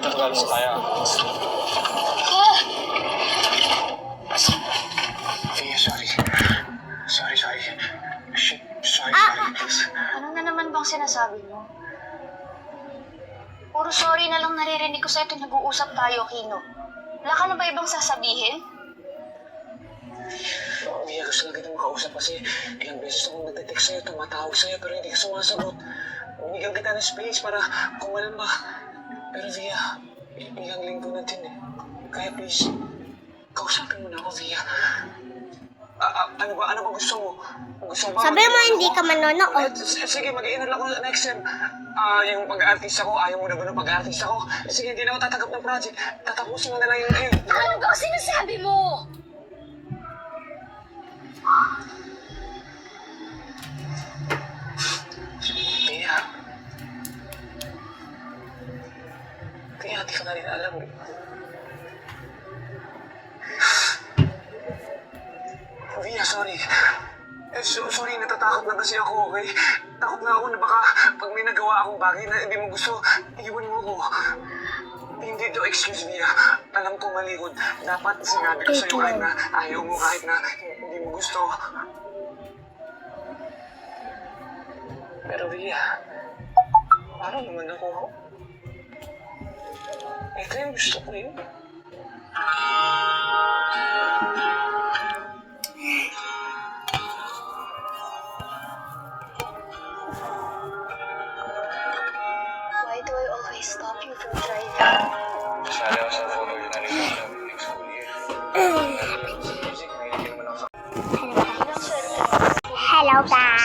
kita magaling sa kaya. Via, sorry. Sorry. Shit, sorry, please. Ano na naman bang sinasabi mo? Puro sorry na lang naririnig ko sa'yo tuwing nag-uusap tayo, Kino. Wala ka na ba ibang sasabihin? Via, gusto lang kita makausap kasi ilang beses akong nagte-text sa'yo, tumatawag sa'yo, pero hindi ka sumasagot. Binigyan kita ng space para kumalma. Pero Via, ilang linggo natin eh. Kaya please, kausapin mo na ako, Via. Ano ba gusto mo? Gusto mo ba? Sabi mo hindi ka manonood. Sige, mag-i-enroll ako next sem. Yung pag-aartista ko, ayaw mo na ba ng pag-aartista ko? Sige, hindi na ako tatanggap ng project. Tatapusin mo na lang yung... Ano ba sinasabi mo? Tia. Tia, di ka na rin alam eh. Via, sorry. Sorry, natatakot na kasi ako, okay? Takot na ako na baka pag may nagawa akong bagay na hindi mo gusto, iwan mo ako. Hindi to excuse, Via. Alam ko malikod. Dapat sinabi ko sa'yo kahit na ayaw mo, kahit na hindi mo gusto. Pero Via, parang naman ako. Ito yung gusto ko yun. Why do I always stop you from driving? Masali ako sa photo yun na rin sa next school year. Music, mahilig naman ako sa... Hello guys.